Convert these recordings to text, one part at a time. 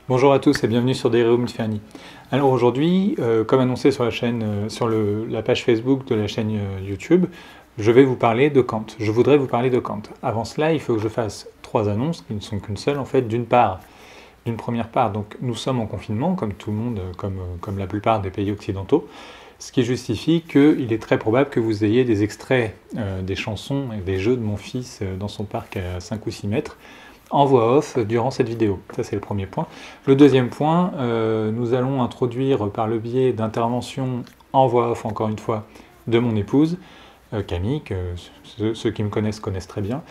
Bonjour à tous et bienvenue sur Dereum Inferni. Alors aujourd'hui, comme annoncé sur la chaîne, la page Facebook de la chaîne YouTube, je vais vous parler de Kant. Je voudrais vous parler de Kant. Avant cela, il faut que je fasse 3 annonces, qui ne sont qu'une seule en fait. D'une première part, donc nous sommes en confinement, comme tout le monde, comme la plupart des pays occidentaux, ce qui justifie qu'il est très probable que vous ayez des extraits des chansons et des jeux de mon fils dans son parc à 5 ou 6 mètres, en voix off durant cette vidéo. Ça c'est le premier point. Le deuxième point, nous allons introduire par le biais d'interventions en voix off, encore une fois, de mon épouse, Camille, que ceux qui me connaissent très bien,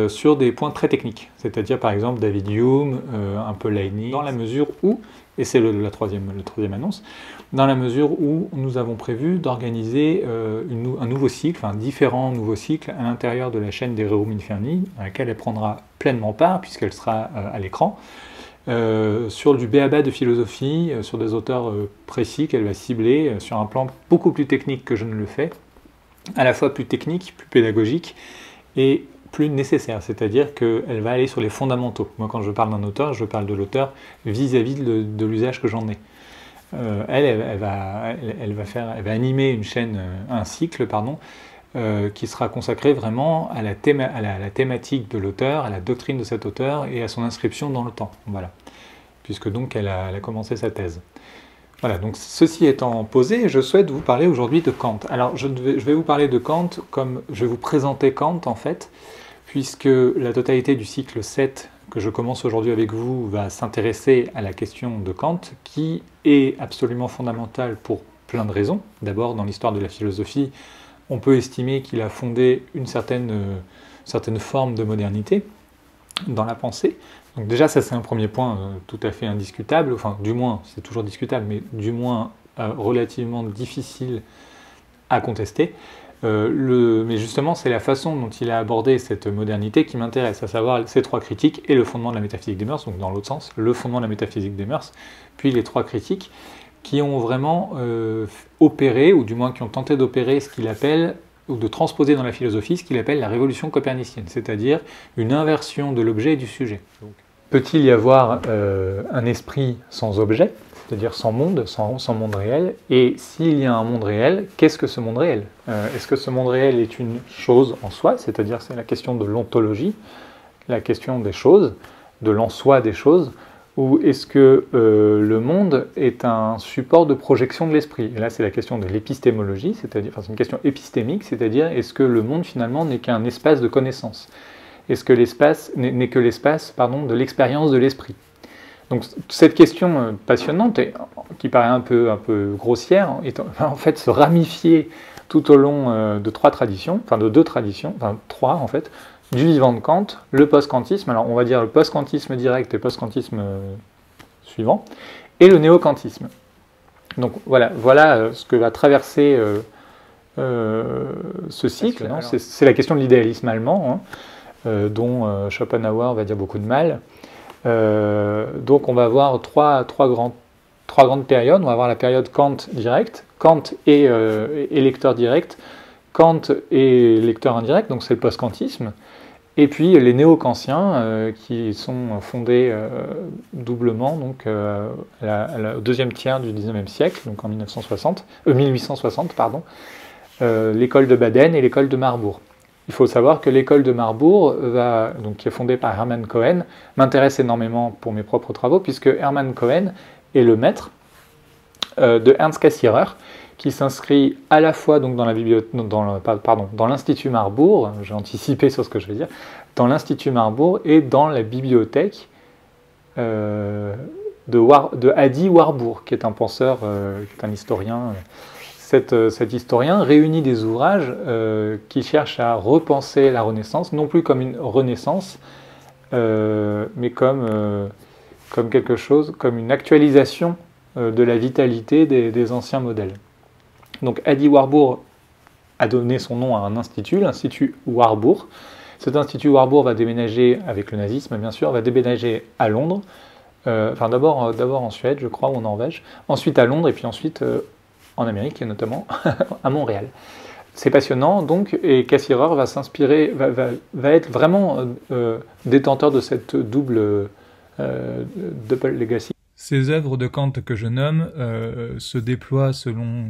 sur des points très techniques, c'est-à-dire par exemple David Hume, un peu Leibniz, dans la mesure où, et c'est la troisième annonce, dans la mesure où nous avons prévu d'organiser un nouveau cycle, enfin différents nouveaux cycles à l'intérieur de la chaîne Dereum Inferni, à laquelle elle prendra pleinement part, puisqu'elle sera à l'écran, sur du b.a.-ba de philosophie, sur des auteurs précis qu'elle va cibler, sur un plan beaucoup plus technique que je ne le fais, à la fois plus technique, plus pédagogique, et plus nécessaire, c'est-à-dire qu'elle va aller sur les fondamentaux. Moi, quand je parle d'un auteur, je parle de l'auteur vis-à-vis de l'usage que j'en ai. Elle va animer une chaîne, un cycle, pardon, qui sera consacré vraiment à la thématique de l'auteur, à la doctrine de cet auteur et à son inscription dans le temps. Voilà. Puisque donc elle a commencé sa thèse. Voilà, donc ceci étant posé, je souhaite vous parler aujourd'hui de Kant. Alors je vais vous parler de Kant comme je vais vous présenter Kant en fait, puisque la totalité du cycle 7 que je commence aujourd'hui avec vous va s'intéresser à la question de Kant, qui est absolument fondamentale pour plein de raisons. D'abord, dans l'histoire de la philosophie, on peut estimer qu'il a fondé une certaine forme de modernité dans la pensée. Donc déjà, ça c'est un premier point tout à fait indiscutable, enfin du moins, c'est toujours discutable, mais du moins relativement difficile à contester. Mais justement, c'est la façon dont il a abordé cette modernité qui m'intéresse, à savoir ces 3 critiques et le fondement de la métaphysique des mœurs, donc dans l'autre sens, le fondement de la métaphysique des mœurs, puis les 3 critiques qui ont vraiment opéré, ou du moins qui ont tenté d'opérer ce qu'il appelle, ou de transposer dans la philosophie, ce qu'il appelle la révolution copernicienne, c'est-à-dire une inversion de l'objet et du sujet. Peut-il y avoir un esprit sans objet, c'est-à-dire sans monde, sans monde réel? Et s'il y a un monde réel, qu'est-ce que ce monde réel? Est-ce que ce monde réel est une chose en soi, c'est-à-dire c'est la question de l'ontologie, la question des choses, de l'en-soi des choses, ou est-ce que le monde est un support de projection de l'esprit? Et là, c'est la question de l'épistémologie, c'est-à-dire, enfin, c'est une question épistémique, c'est-à-dire est-ce que le monde finalement n'est qu'un espace de connaissance? Est-ce que l'espace n'est que l'espace, pardon, de l'expérience de l'esprit? Donc cette question passionnante, et qui paraît un peu grossière, est en fait se ramifier tout au long de 3 traditions, enfin de 2 traditions, enfin 3 en fait, du vivant de Kant, le post-kantisme, alors on va dire le post-kantisme direct et le post-kantisme suivant, et le néo-kantisme. Donc voilà ce que va traverser ce cycle. C'est la question de l'idéalisme allemand, hein, dont Schopenhauer va dire beaucoup de mal. Donc on va avoir trois grandes périodes. On va avoir la période Kant direct, Kant et lecteur direct, Kant et lecteur indirect, donc c'est le post-kantisme. Et puis les néo-kantiens qui sont fondés doublement donc, au deuxième tiers du XIXe siècle, donc en 1860, pardon, l'école de Baden et l'école de Marbourg. Il faut savoir que l'école de Marbourg, qui est fondée par Hermann Cohen, m'intéresse énormément pour mes propres travaux, puisque Hermann Cohen est le maître de Ernst Cassirer, qui s'inscrit à la fois donc, dans l'Institut Marbourg, j'ai anticipé sur ce que je vais dire, dans l'Institut Marbourg et dans la bibliothèque de Adi Warburg, qui est un penseur, qui est un historien. Cet historien réunit des ouvrages qui cherchent à repenser la Renaissance, non plus comme une Renaissance, mais comme quelque chose, comme une actualisation de la vitalité des anciens modèles. Donc Adi Warburg a donné son nom à un institut, l'Institut Warburg. Cet Institut Warburg va déménager, avec le nazisme bien sûr, va déménager à Londres enfin d'abord en Suède, je crois, ou en Norvège, ensuite à Londres, et puis ensuite en Amérique, et notamment à Montréal. C'est passionnant, donc, et Cassirer va s'inspirer, va être vraiment détenteur de cette double legacy. Ces œuvres de Kant que je nomme se déploient selon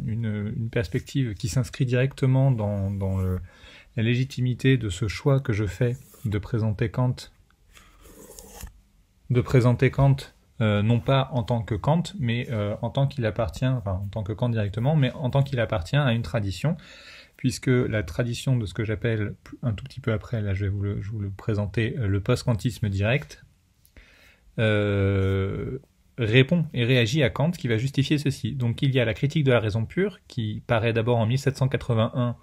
une perspective qui s'inscrit directement dans la légitimité de ce choix que je fais de présenter Kant non pas en tant que Kant, mais en tant qu'il appartient, enfin en tant que Kant directement, mais en tant qu'il appartient à une tradition, puisque la tradition de ce que j'appelle un tout petit peu après, là je vais vous le présenter, le post-kantisme direct, répond et réagit à Kant, qui va justifier ceci. Donc il y a la critique de la raison pure, qui paraît d'abord en 1781,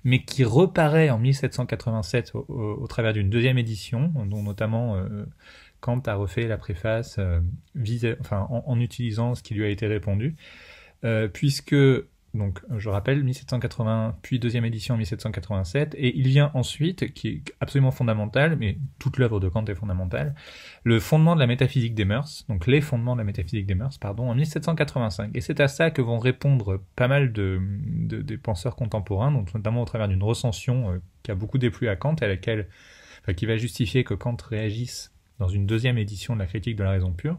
mais qui reparaît en 1787 au travers d'une deuxième édition, dont notamment Kant a refait la préface en utilisant ce qui lui a été répondu, puisque, donc je rappelle, 1780, puis deuxième édition en 1787, et il vient ensuite, qui est absolument fondamental, mais toute l'œuvre de Kant est fondamentale, le fondement de la métaphysique des mœurs, donc les fondements de la métaphysique des mœurs, pardon, en 1785. Et c'est à ça que vont répondre pas mal des penseurs contemporains, donc notamment au travers d'une recension qui a beaucoup déplu à Kant, qui va justifier que Kant réagisse dans une deuxième édition de la critique de la raison pure.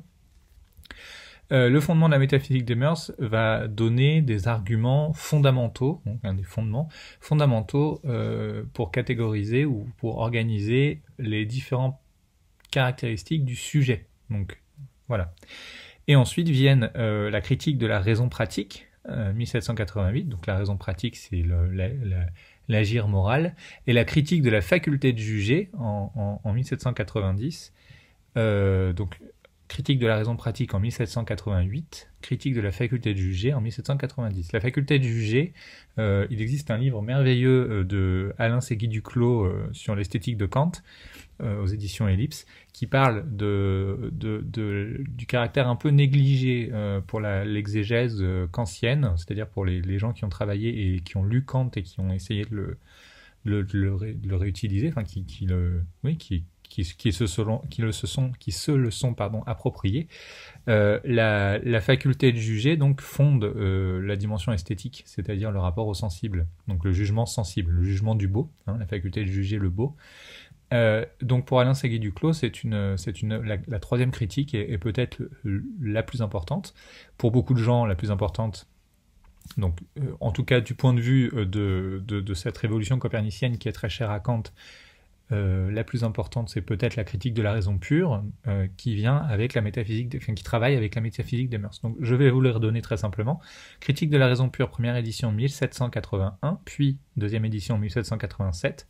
Le fondement de la métaphysique des mœurs va donner des arguments fondamentaux, donc des fondements fondamentaux pour catégoriser ou pour organiser les différentes caractéristiques du sujet. Donc voilà. Et ensuite viennent la critique de la raison pratique, 1788, donc la raison pratique c'est l'agir moral, et la critique de la faculté de juger en 1790, donc critique de la raison pratique en 1788, critique de la faculté de juger en 1790. La faculté de juger, il existe un livre merveilleux de Alain Séguy-Duclos sur l'esthétique de Kant, aux éditions Ellipse, qui parle du caractère un peu négligé pour l'exégèse kantienne, c'est-à-dire pour les gens qui ont travaillé et qui ont lu Kant et qui ont essayé de le réutiliser, enfin qui se le sont appropriés. La faculté de juger donc fonde la dimension esthétique, c'est-à-dire le rapport au sensible, donc le jugement sensible, le jugement du beau, la faculté de juger le beau. Donc pour Alain Séguy-Duclos, la troisième critique est peut-être la plus importante. Pour beaucoup de gens, la plus importante. Donc, en tout cas, du point de vue de cette révolution copernicienne qui est très chère à Kant, la plus importante, c'est peut-être la critique de la raison pure, qui vient avec la métaphysique, qui travaille avec la métaphysique des mœurs. Donc, je vais vous les redonner très simplement. Critique de la raison pure, première édition 1781, puis deuxième édition 1787.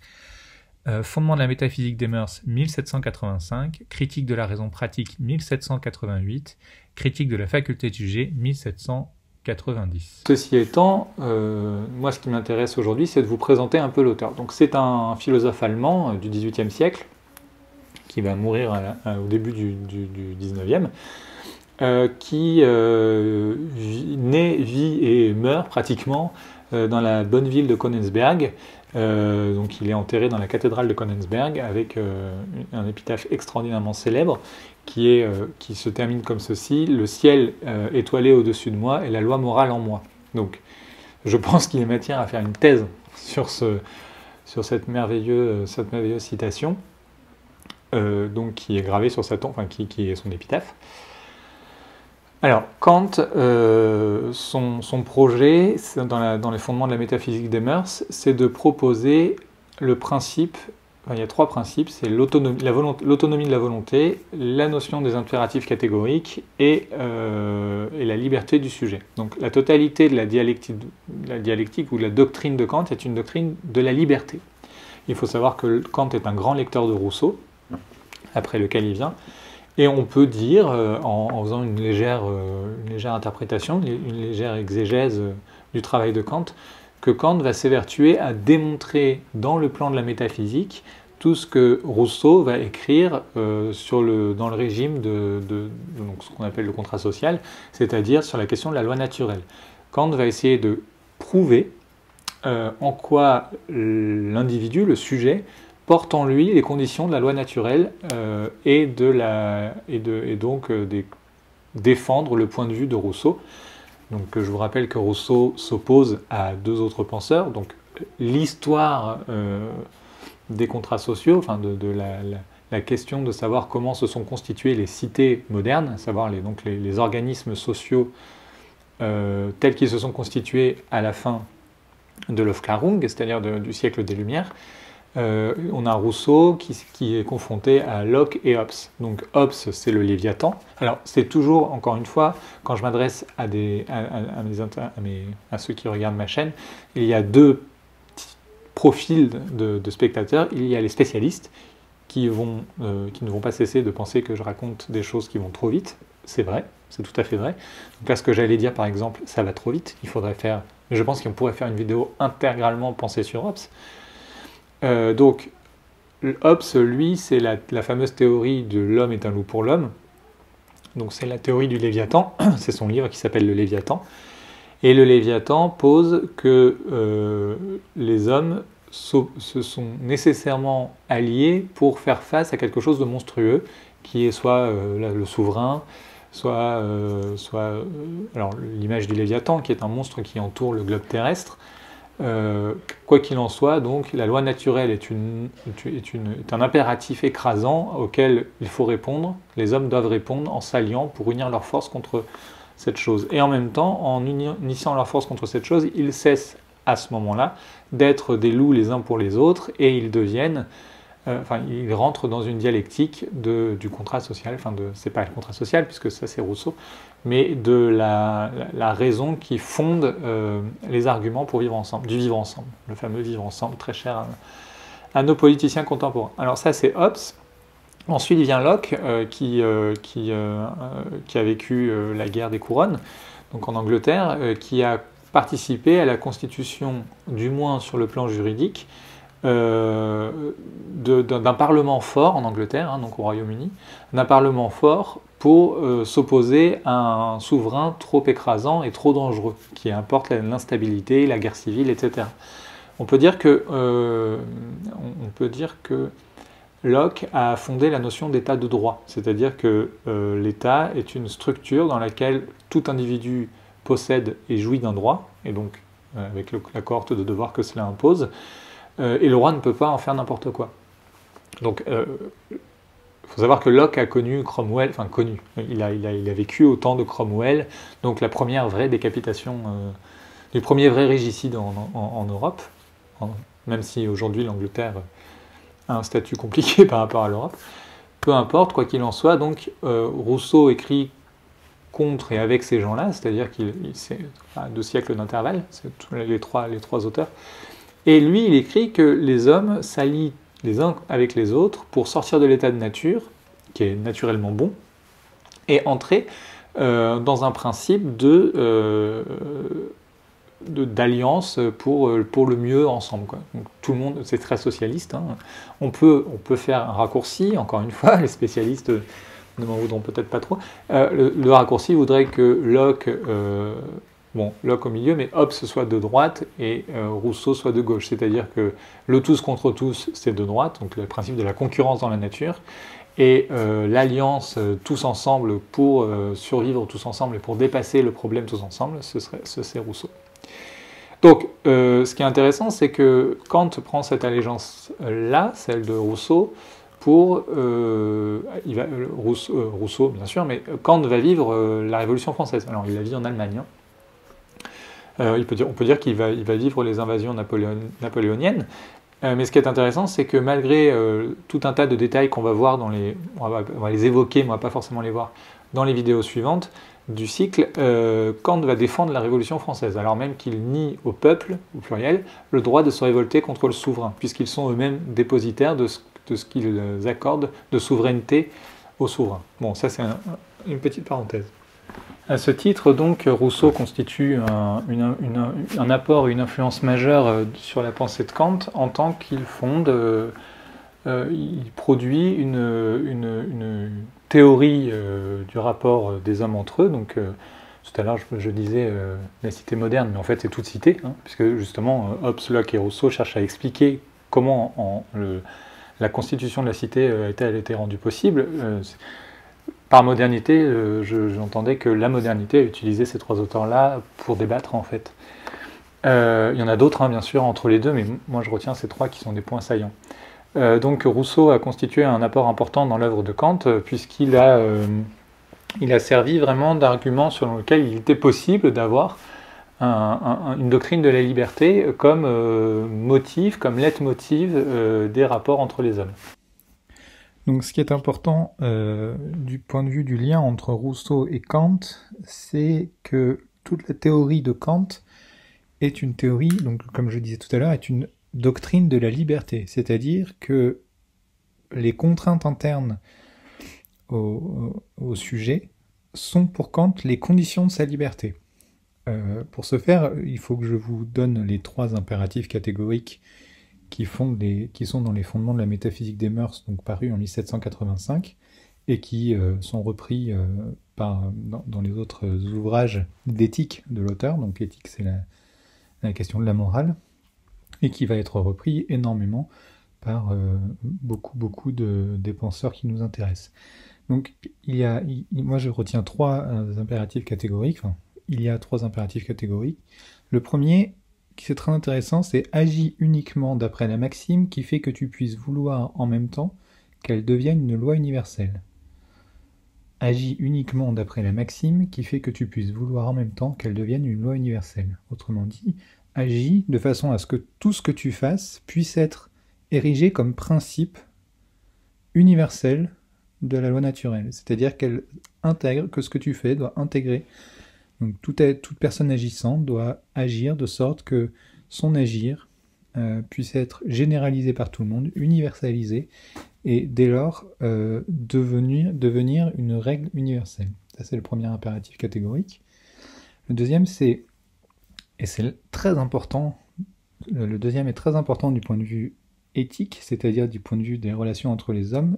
Fondement de la métaphysique des mœurs 1785, critique de la raison pratique 1788, critique de la faculté de juger 1790. Ceci étant, moi ce qui m'intéresse aujourd'hui, c'est de vous présenter un peu l'auteur. Donc c'est un philosophe allemand du XVIIIe siècle, qui va mourir au début du XIXe, qui vit et meurt pratiquement dans la bonne ville de Königsberg. Donc il est enterré dans la cathédrale de Königsberg avec un épitaphe extraordinairement célèbre qui se termine comme ceci: le ciel étoilé au-dessus de moi et la loi morale en moi. Donc je pense qu'il est matière à faire une thèse sur cette merveilleuse citation, donc qui est gravée sur sa tombe, enfin qui est son épitaphe. Alors, Kant, son projet, dans les fondements de la métaphysique des mœurs, c'est de proposer le principe, enfin, il y a trois principes, c'est l'autonomie de la volonté, la notion des impératifs catégoriques et la liberté du sujet. Donc la totalité de la dialectique ou de la doctrine de Kant est une doctrine de la liberté. Il faut savoir que Kant est un grand lecteur de Rousseau, après lequel il vient. Et on peut dire, en faisant une légère interprétation, une légère exégèse du travail de Kant, que Kant va s'évertuer à démontrer dans le plan de la métaphysique tout ce que Rousseau va écrire dans le régime donc ce qu'on appelle le contrat social, c'est-à-dire sur la question de la loi naturelle. Kant va essayer de prouver en quoi l'individu, le sujet, porte en lui les conditions de la loi naturelle et donc défendre le point de vue de Rousseau. Donc je vous rappelle que Rousseau s'oppose à deux autres penseurs, donc l'histoire des contrats sociaux, enfin de la question de savoir comment se sont constituées les cités modernes, à savoir les organismes sociaux tels qu'ils se sont constitués à la fin de l'Aufklärung, c'est-à-dire du siècle des Lumières. On a Rousseau qui est confronté à Locke et Hobbes. Donc Hobbes, c'est le Léviathan. Alors c'est toujours, encore une fois, quand je m'adresse à ceux qui regardent ma chaîne, il y a deux profils de spectateurs. Il y a les spécialistes qui ne vont pas cesser de penser que je raconte des choses qui vont trop vite. C'est vrai, c'est tout à fait vrai. Donc là, ce que j'allais dire, par exemple, ça va trop vite. Il faudrait faire... Mais je pense qu'on pourrait faire une vidéo intégralement pensée sur Hobbes. Donc, Hobbes, lui, c'est la fameuse théorie de l'homme est un loup pour l'homme. Donc c'est la théorie du Léviathan. C'est son livre qui s'appelle Le Léviathan. Et le Léviathan pose que les hommes se sont nécessairement alliés pour faire face à quelque chose de monstrueux, qui est soit le souverain, soit alors l'image du Léviathan, qui est un monstre qui entoure le globe terrestre. Quoi qu'il en soit, donc, la loi naturelle est un impératif écrasant auquel il faut répondre. Les hommes doivent répondre en s'alliant pour unir leurs forces contre cette chose. Et en même temps, en unissant leurs forces contre cette chose, ils cessent à ce moment-là d'être des loups les uns pour les autres et ils deviennent... ils rentrent dans une dialectique du contrat social, c'est pas le contrat social puisque ça c'est Rousseau, mais de la raison qui fonde les arguments pour vivre ensemble, du vivre ensemble, le fameux vivre ensemble très cher à nos politiciens contemporains. Alors ça c'est Hobbes. Ensuite il vient Locke qui a vécu la guerre des couronnes, donc en Angleterre, qui a participé à la constitution, du moins sur le plan juridique, d'un parlement fort en Angleterre, hein, donc au Royaume-Uni, d'un parlement fort pour s'opposer à un souverain trop écrasant et trop dangereux, qui apporte l'instabilité, la guerre civile, etc. On peut dire que Locke a fondé la notion d'état de droit, c'est-à-dire que l'État est une structure dans laquelle tout individu possède et jouit d'un droit, et donc avec la cohorte de devoirs que cela impose, et le roi ne peut pas en faire n'importe quoi. Donc, il faut savoir que Locke a connu Cromwell, il a vécu au temps de Cromwell, donc la première vraie décapitation, du premier vrai régicide en Europe, même si aujourd'hui l'Angleterre a un statut compliqué par rapport à l'Europe. Peu importe, quoi qu'il en soit, donc Rousseau écrit contre et avec ces gens-là, c'est-à-dire c'est 2 siècles d'intervalle, c'est les trois auteurs. Et lui, il écrit que les hommes s'allient les uns avec les autres pour sortir de l'état de nature, qui est naturellement bon, et entrer dans un principe d'alliance pour le mieux ensemble, quoi. Donc, tout le monde, c'est très socialiste, hein. On peut faire un raccourci, encore une fois, les spécialistes ne m'en voudront peut-être pas trop. Le raccourci voudrait que Locke au milieu, mais Hobbes soit de droite et Rousseau soit de gauche. C'est-à-dire que le tous contre tous, c'est de droite, donc le principe de la concurrence dans la nature, et l'alliance tous ensemble pour survivre tous ensemble et pour dépasser le problème tous ensemble, c'est Rousseau. Donc, ce qui est intéressant, c'est que Kant prend cette allégeance-là, celle de Rousseau, Rousseau, bien sûr, mais Kant va vivre la Révolution française. Alors, il la vit en Allemagne. On peut dire qu'il va vivre les invasions napoléoniennes. Mais ce qui est intéressant, c'est que malgré tout un tas de détails qu'on va voir on va les évoquer, mais on ne va pas forcément les voir dans les vidéos suivantes du cycle, Kant va défendre la Révolution française, alors même qu'il nie au peuple, au pluriel, le droit de se révolter contre le souverain, puisqu'ils sont eux-mêmes dépositaires de ce qu'ils accordent de souveraineté au souverain. Bon, ça c'est une petite parenthèse. À ce titre, donc, Rousseau constitue un apport et une influence majeure sur la pensée de Kant en tant qu'il il produit une théorie du rapport des hommes entre eux. Donc, tout à l'heure, je disais la cité moderne, mais en fait, c'est toute cité, hein, puisque justement, Hobbes, Locke et Rousseau cherchent à expliquer comment la constitution de la cité a été rendue possible. Par modernité, j'entendais que la modernité a utilisé ces trois auteurs-là pour débattre, en fait. Il y en a d'autres, hein, bien sûr, entre les deux, mais moi je retiens ces trois qui sont des points saillants. Donc Rousseau a constitué un apport important dans l'œuvre de Kant, puisqu'il a servi vraiment d'argument selon lequel il était possible d'avoir une doctrine de la liberté comme motif, comme leitmotiv des rapports entre les hommes. Donc ce qui est important du point de vue du lien entre Rousseau et Kant, c'est que toute la théorie de Kant est une théorie, donc comme je disais tout à l'heure, est une doctrine de la liberté, c'est-à-dire que les contraintes internes au sujet sont pour Kant les conditions de sa liberté. Pour ce faire, il faut que je vous donne les trois impératifs catégoriques qui sont dans les fondements de la métaphysique des mœurs, donc parus en 1785, et qui sont repris dans les autres ouvrages d'éthique de l'auteur. Donc l'éthique, c'est la question de la morale, et qui va être repris énormément par beaucoup des penseurs qui nous intéressent. Donc moi je retiens trois impératifs catégoriques, il y a trois impératifs catégoriques. Le premier, qui c'est très intéressant, c'est « agis uniquement d'après la maxime qui fait que tu puisses vouloir en même temps qu'elle devienne une loi universelle ». Agis uniquement d'après la maxime qui fait que tu puisses vouloir en même temps qu'elle devienne une loi universelle. Autrement dit, agis de façon à ce que tout ce que tu fasses puisse être érigé comme principe universel de la loi naturelle. C'est-à-dire qu'elle intègre, que ce que tu fais doit intégrer. Donc toute personne agissante doit agir de sorte que son agir puisse être généralisé par tout le monde, universalisé, et dès lors devenir une règle universelle. Ça, c'est le premier impératif catégorique. Le deuxième, c'est très important, le deuxième est très important du point de vue éthique, c'est-à-dire du point de vue des relations entre les hommes,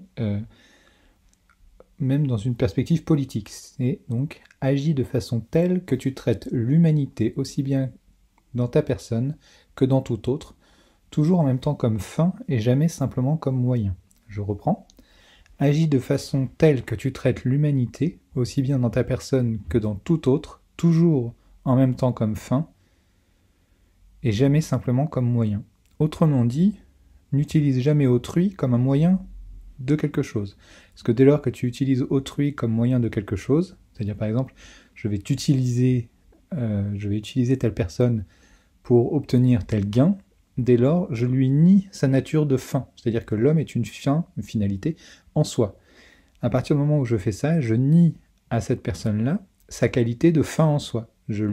même dans une perspective politique. C'est donc agis de façon telle que tu traites l'humanité aussi bien dans ta personne que dans tout autre, toujours en même temps comme fin et jamais simplement comme moyen. Je reprends. Agis de façon telle que tu traites l'humanité aussi bien dans ta personne que dans tout autre, toujours en même temps comme fin et jamais simplement comme moyen. Autrement dit, n'utilise jamais autrui comme un moyen de quelque chose. Parce que dès lors que tu utilises autrui comme moyen de quelque chose, c'est-à-dire par exemple, je vais utiliser telle personne pour obtenir tel gain, dès lors, je lui nie sa nature de fin. C'est-à-dire que l'homme est une fin, une finalité en soi. À partir du moment où je fais ça, je nie à cette personne-là sa qualité de fin en soi. Je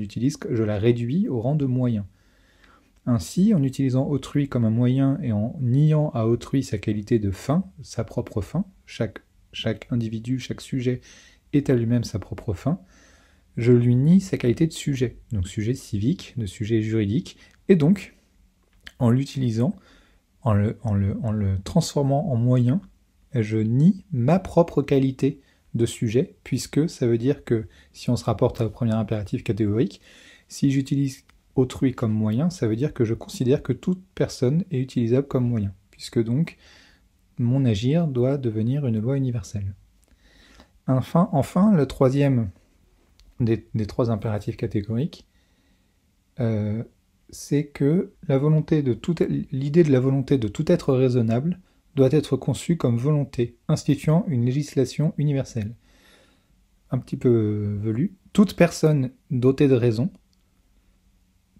la réduis au rang de moyen. Ainsi, en utilisant autrui comme un moyen et en niant à autrui sa qualité de fin, sa propre fin, chaque individu, chaque sujet est à lui-même sa propre fin, je lui nie sa qualité de sujet, donc sujet civique, de sujet juridique, et donc, en l'utilisant, en le transformant en moyen, je nie ma propre qualité de sujet, puisque ça veut dire que, si on se rapporte au premier impératif catégorique, si j'utilise autrui comme moyen, ça veut dire que je considère que toute personne est utilisable comme moyen, puisque donc mon agir doit devenir une loi universelle. Enfin, le troisième des trois impératifs catégoriques, c'est que l'idée de la volonté de tout être raisonnable doit être conçue comme volonté, instituant une législation universelle. Un petit peu velu, toute personne dotée de raison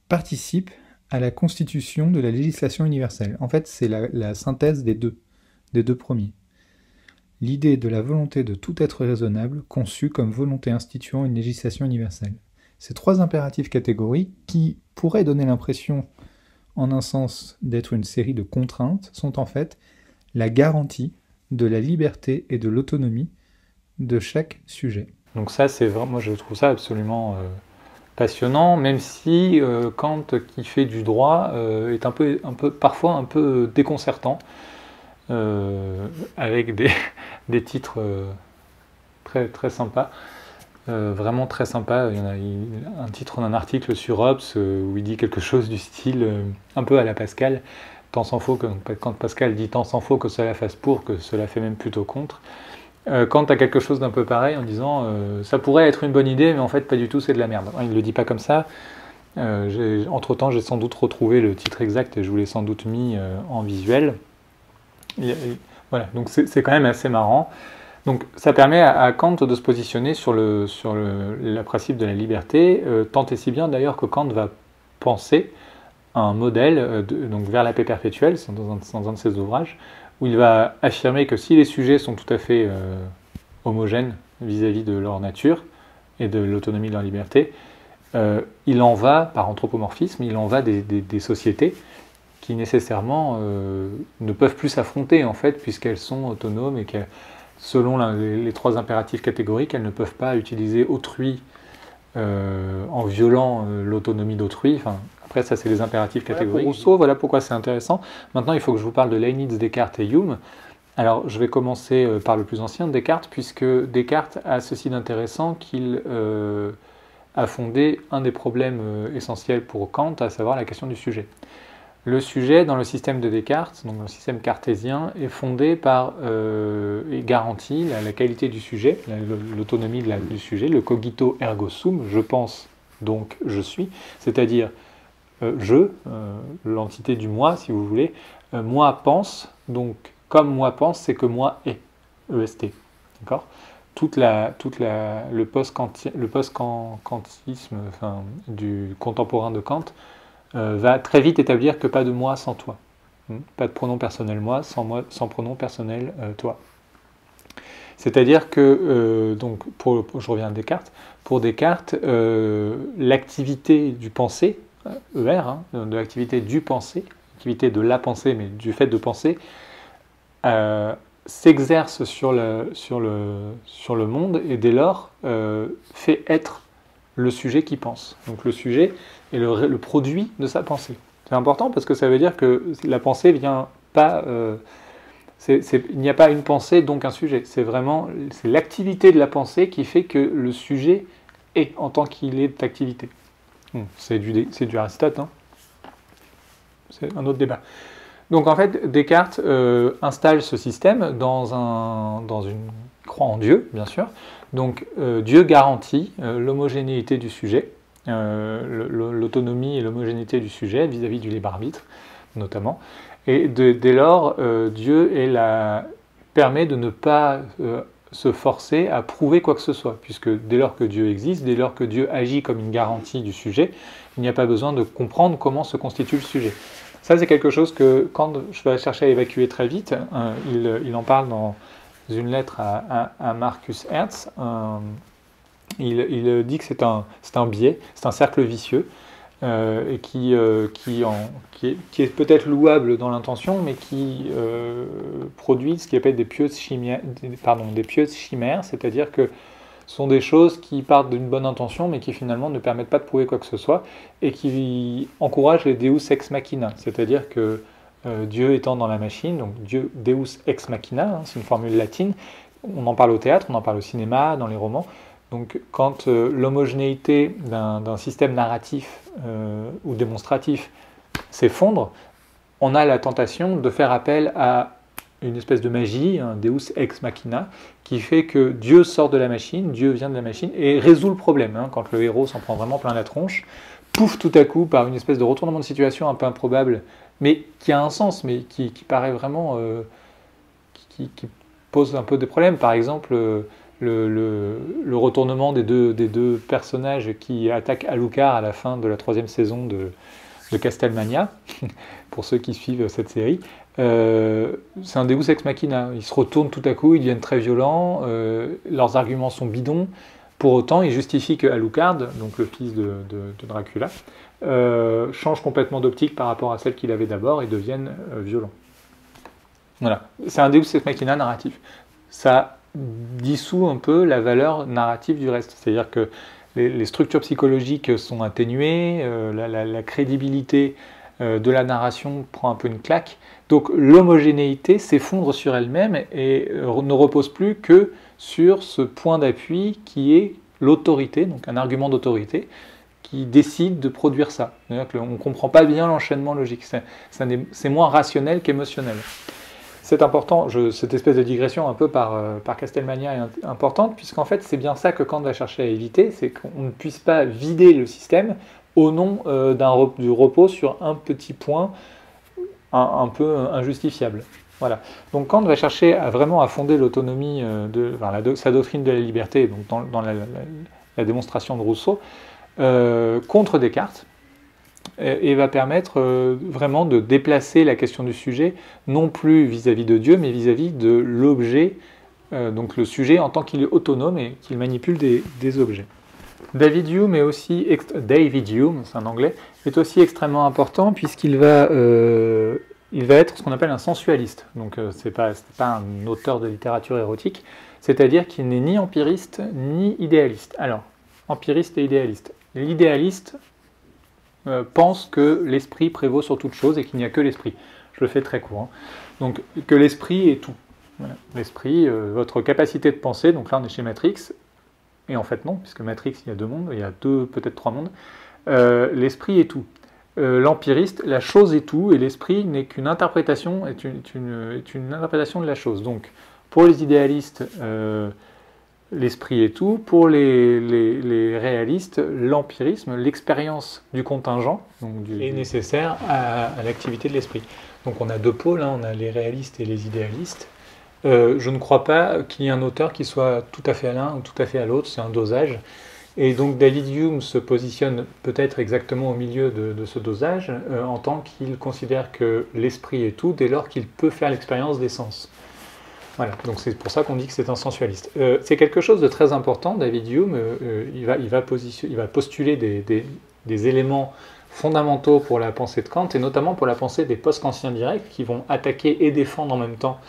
participe à la constitution de la législation universelle. En fait, c'est la synthèse des deux premiers. L'idée de la volonté de tout être raisonnable conçue comme volonté instituant une législation universelle. Ces trois impératifs catégoriques, qui pourraient donner l'impression, en un sens, d'être une série de contraintes, sont en fait la garantie de la liberté et de l'autonomie de chaque sujet. Donc ça, c'est vraiment, moi je trouve ça absolument passionnant, même si Kant, qui fait du droit, est parfois un peu déconcertant, avec des titres très, très sympas, vraiment très sympas. Il y en a un titre d'un article sur Hobbes où il dit quelque chose du style un peu à la Pascal: tant s'en faut que quand Pascal dit tant s'en faut que cela fasse pour, que cela fait même plutôt contre. Kant a quelque chose d'un peu pareil en disant ça pourrait être une bonne idée, mais en fait pas du tout, c'est de la merde. Il ne le dit pas comme ça. Entre-temps, j'ai sans doute retrouvé le titre exact et je vous l'ai sans doute mis en visuel. Voilà, donc c'est quand même assez marrant. Donc ça permet à Kant de se positionner sur le principe de la liberté, tant et si bien d'ailleurs que Kant va penser un modèle donc vers la paix perpétuelle, c'est dans un de ses ouvrages, où il va affirmer que si les sujets sont tout à fait homogènes vis-à-vis de leur nature et de l'autonomie de leur liberté, il en va, par anthropomorphisme, il en va des sociétés qui nécessairement ne peuvent plus s'affronter en fait, puisqu'elles sont autonomes et que selon les trois impératifs catégoriques, elles ne peuvent pas utiliser autrui en violant l'autonomie d'autrui. Enfin, après, ça, c'est les impératifs catégoriques. Pour Rousseau, voilà pourquoi c'est intéressant. Maintenant, il faut que je vous parle de Leibniz, Descartes et Hume. Alors, je vais commencer par le plus ancien, Descartes, puisque Descartes a ceci d'intéressant qu'il a fondé un des problèmes essentiels pour Kant, à savoir la question du sujet. Le sujet, dans le système de Descartes, donc dans le système cartésien, est fondé par et garantit la qualité du sujet, l'autonomie du sujet, le cogito ergo sum, je pense, donc je suis, c'est-à-dire je, l'entité du moi, si vous voulez, moi pense, donc comme moi pense, c'est que moi est, EST, d'accord ? Le post-kantisme du contemporain de Kant va très vite établir que pas de moi sans toi. Pas de pronom personnel moi sans pronom personnel toi. C'est-à-dire que, donc, je reviens à Descartes, pour Descartes, l'activité du penser, ER, de l'activité du penser, l'activité de la pensée, mais du fait de penser, s'exerce sur le monde et dès lors fait être le sujet qui pense. Donc le sujet est le produit de sa pensée. C'est important parce que ça veut dire que la pensée vient pas... il n'y a pas une pensée, donc un sujet. C'est l'activité de la pensée qui fait que le sujet est en tant qu'il est d'activité. C'est du Aristote, hein. C'est un autre débat. Donc en fait, Descartes installe ce système dans une croix en Dieu, bien sûr. Donc Dieu garantit l'homogénéité du sujet, l'autonomie et l'homogénéité du sujet vis-à-vis du libre arbitre, notamment. Et dès lors, Dieu permet de ne pas se forcer à prouver quoi que ce soit, puisque dès lors que Dieu existe, dès lors que Dieu agit comme une garantie du sujet, il n'y a pas besoin de comprendre comment se constitue le sujet. Ça, c'est quelque chose que, quand je vais chercher à évacuer très vite, il en parle dans une lettre à Marcus Hertz. Il dit que c'est un biais, c'est un cercle vicieux, et qui est peut-être louable dans l'intention, mais qui produit ce qu'il appelle des pieuses chimères, c'est-à-dire que ce sont des choses qui partent d'une bonne intention, mais qui finalement ne permettent pas de prouver quoi que ce soit, et qui encouragent les deus ex machina, c'est-à-dire que Dieu étant dans la machine, donc Dieu deus ex machina, c'est une formule latine, on en parle au théâtre, on en parle au cinéma, dans les romans. Donc quand l'homogénéité d'un système narratif ou démonstratif s'effondre, on a la tentation de faire appel à une espèce de magie, un deus ex machina, qui fait que Dieu sort de la machine, Dieu vient de la machine et résout le problème. Quand le héros s'en prend vraiment plein la tronche, pouf, tout à coup, par une espèce de retournement de situation un peu improbable, mais qui a un sens, mais qui paraît vraiment... qui pose un peu des problèmes. Par exemple, le retournement des deux personnages qui attaquent Alucard à la fin de la 3e saison de Castlevania, pour ceux qui suivent cette série, c'est un deus ex machina. Ils se retournent tout à coup, ils deviennent très violents, leurs arguments sont bidons. Pour autant, ils justifient que Alucard, donc le fils de Dracula, change complètement d'optique par rapport à celle qu'il avait d'abord et devienne violent. Voilà, c'est un deus ex machina narratif. Ça dissout un peu la valeur narrative du reste. C'est-à-dire que les structures psychologiques sont atténuées, la crédibilité de la narration prend un peu une claque. Donc l'homogénéité s'effondre sur elle-même et ne repose plus que sur ce point d'appui qui est l'autorité, donc un argument d'autorité, qui décide de produire ça. C'est-à-dire qu'on ne comprend pas bien l'enchaînement logique. C'est moins rationnel qu'émotionnel. C'est important, cette espèce de digression un peu par Castelmania est importante, puisqu'en fait c'est bien ça que Kant va chercher à éviter, c'est qu'on ne puisse pas vider le système au nom du repos sur un petit point un peu injustifiable. Voilà. Donc Kant va chercher vraiment à fonder l'autonomie, sa doctrine de la liberté, donc dans la démonstration de Rousseau, contre Descartes, et va permettre vraiment de déplacer la question du sujet, non plus vis-à-vis de Dieu, mais vis-à-vis de l'objet, donc le sujet en tant qu'il est autonome et qu'il manipule des objets. David Hume, c'est un anglais, est aussi extrêmement important puisqu'il va être ce qu'on appelle un sensualiste. Donc c'est pas un auteur de littérature érotique, c'est-à-dire qu'il n'est ni empiriste ni idéaliste. Alors, empiriste et idéaliste. L'idéaliste pense que l'esprit prévaut sur toute chose et qu'il n'y a que l'esprit. Je le fais très court. Hein. Donc que l'esprit est tout. Voilà. L'esprit, votre capacité de penser, donc là on est chez Matrix, et en fait non, puisque Matrix il y a deux mondes, il y a deux, peut-être trois mondes, l'esprit est tout. L'empiriste, la chose est tout, et l'esprit n'est qu'une interprétation, est une interprétation de la chose. Donc pour les idéalistes, l'esprit est tout. Pour les réalistes, l'empirisme, l'expérience du contingent, est nécessaire à l'activité de l'esprit. Donc on a deux pôles, hein, on a les réalistes et les idéalistes. Je ne crois pas qu'il y ait un auteur qui soit tout à fait à l'un ou tout à fait à l'autre, c'est un dosage. Et donc David Hume se positionne peut-être exactement au milieu de ce dosage, en tant qu'il considère que l'esprit est tout dès lors qu'il peut faire l'expérience des sens. Voilà, donc c'est pour ça qu'on dit que c'est un sensualiste. C'est quelque chose de très important, David Hume, il va postuler des éléments fondamentaux pour la pensée de Kant, et notamment pour la pensée des post-kantiens directs, qui vont attaquer et défendre en même temps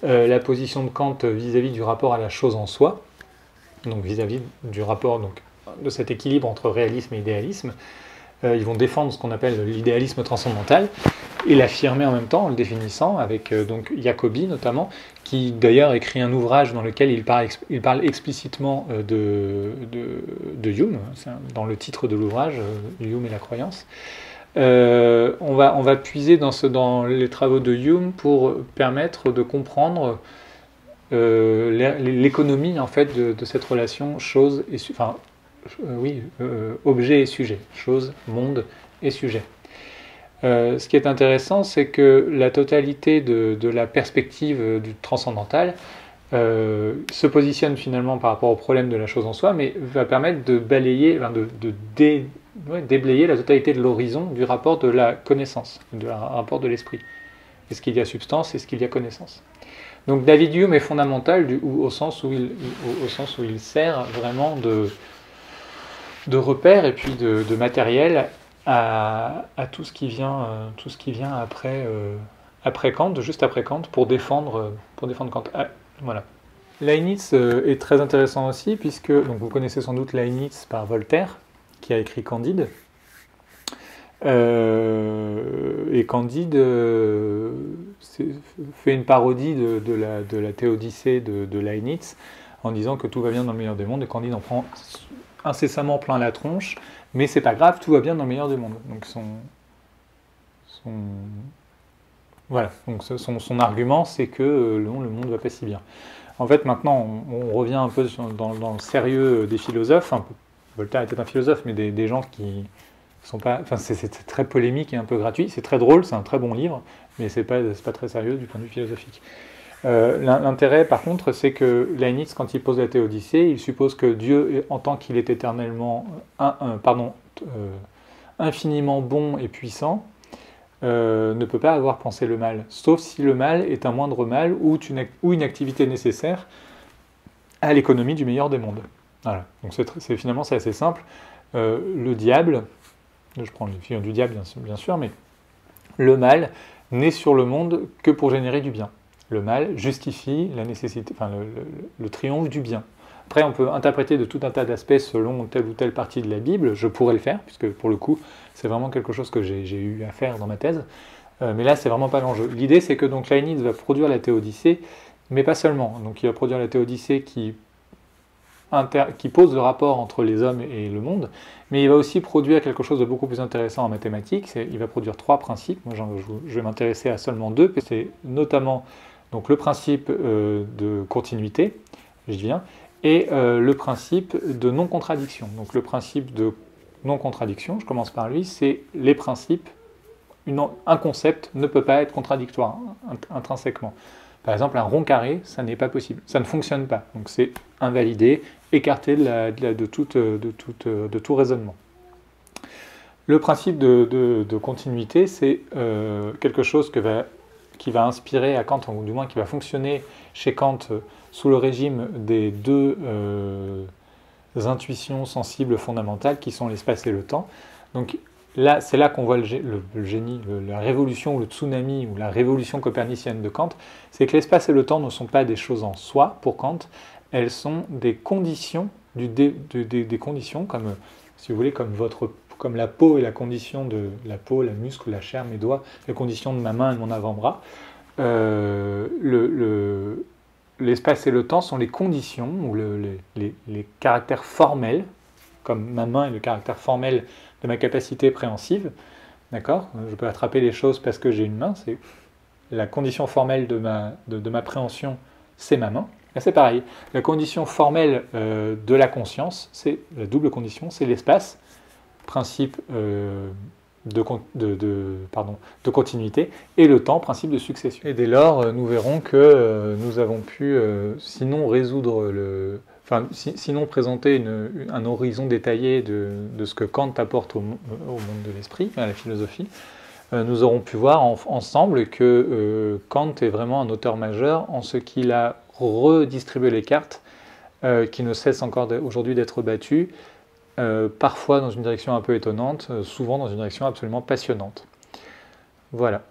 la position de Kant vis-à-vis du rapport à la chose en soi, donc vis-à-vis du rapport de cet équilibre entre réalisme et idéalisme. Ils vont défendre ce qu'on appelle l'idéalisme transcendantal et l'affirmer en même temps en le définissant avec donc Jacobi notamment, qui d'ailleurs écrit un ouvrage dans lequel il parle explicitement de Hume, dans le titre de l'ouvrage, Hume et la croyance. On va puiser dans les travaux de Hume pour permettre de comprendre l'économie en fait de cette relation chose et objet et sujet, chose, monde et sujet. Ce qui est intéressant, c'est que la totalité de la perspective du transcendantal se positionne finalement par rapport au problème de la chose en soi, mais va permettre de balayer, déblayer la totalité de l'horizon du rapport de la connaissance, du rapport de l'esprit. Est-ce qu'il y a substance, est-ce qu'il y a connaissance? Donc David Hume est fondamental au sens où il sert vraiment de repère et puis de matériel à tout ce qui vient après Kant, juste après Kant, pour défendre Kant. Voilà. Leibniz est très intéressant aussi, puisque donc vous connaissez sans doute Leibniz par Voltaire, qui a écrit Candide. Et Candide fait une parodie de la Théodicée de Leibniz, en disant que tout va bien dans le meilleur des mondes, et Candide en prend incessamment plein la tronche, mais c'est pas grave, tout va bien dans le meilleur des mondes. Donc son argument, c'est que le monde va pas si bien. En fait, maintenant, on revient un peu dans le sérieux des philosophes. Voltaire était un philosophe, mais des gens qui sont pas. Enfin, c'est très polémique et un peu gratuit. C'est très drôle, c'est un très bon livre, mais c'est pas très sérieux du point de vue philosophique. L'intérêt, par contre, c'est que Leibniz, quand il pose la Théodicée, il suppose que Dieu, en tant qu'il est éternellement, infiniment bon et puissant, ne peut pas avoir pensé le mal, sauf si le mal est un moindre mal ou une activité nécessaire à l'économie du meilleur des mondes. Voilà. Donc finalement c'est assez simple. Le diable, je prends le figure du diable bien sûr, mais le mal n'est sur le monde que pour générer du bien. Le mal justifie la nécessité, le triomphe du bien. Après, on peut interpréter de tout un tas d'aspects selon telle ou telle partie de la Bible. Je pourrais le faire, puisque pour le coup, c'est vraiment quelque chose que j'ai eu à faire dans ma thèse. Mais là, c'est vraiment pas l'enjeu. L'idée, c'est que donc Leibniz va produire la Théodicée, mais pas seulement. Donc, il va produire la Théodicée qui qui pose le rapport entre les hommes et le monde, mais il va aussi produire quelque chose de beaucoup plus intéressant en mathématiques. Il va produire 3 principes. Moi, je vais m'intéresser à seulement 2. C'est notamment donc, le principe de continuité, j'y viens, et le principe de non-contradiction. Donc le principe de non-contradiction, je commence par lui, c'est les principes. Un concept ne peut pas être contradictoire intrinsèquement. Par exemple, un rond carré, ça n'est pas possible, ça ne fonctionne pas. Donc c'est invalidé, écarté de tout raisonnement. Le principe de continuité, c'est quelque chose qui va inspirer à Kant, ou du moins qui va fonctionner chez Kant sous le régime des 2 intuitions sensibles fondamentales qui sont l'espace et le temps. Donc là, c'est là qu'on voit le génie, la révolution ou le tsunami ou la révolution copernicienne de Kant, c'est que l'espace et le temps ne sont pas des choses en soi pour Kant, elles sont des conditions, des conditions comme, si vous voulez, comme la peau est la condition de la peau, la muscle, la chair, mes doigts, les conditions de ma main et de mon avant-bras. L'espace et le temps sont les conditions ou les caractères formels, comme ma main est le caractère formel de ma capacité préhensive, d'accord? Je peux attraper les choses parce que j'ai une main, c'est la condition formelle de ma préhension, c'est ma main. Là, c'est pareil. La condition formelle de la conscience, c'est la double condition, c'est l'espace, principe de continuité, et le temps, principe de succession. Et dès lors, nous verrons que nous avons pu, sinon présenter un horizon détaillé de ce que Kant apporte au monde de l'esprit, à la philosophie, nous aurons pu voir ensemble que Kant est vraiment un auteur majeur en ce qu'il a redistribué les cartes qui ne cessent encore aujourd'hui d'être battues, parfois dans une direction un peu étonnante, souvent dans une direction absolument passionnante. Voilà.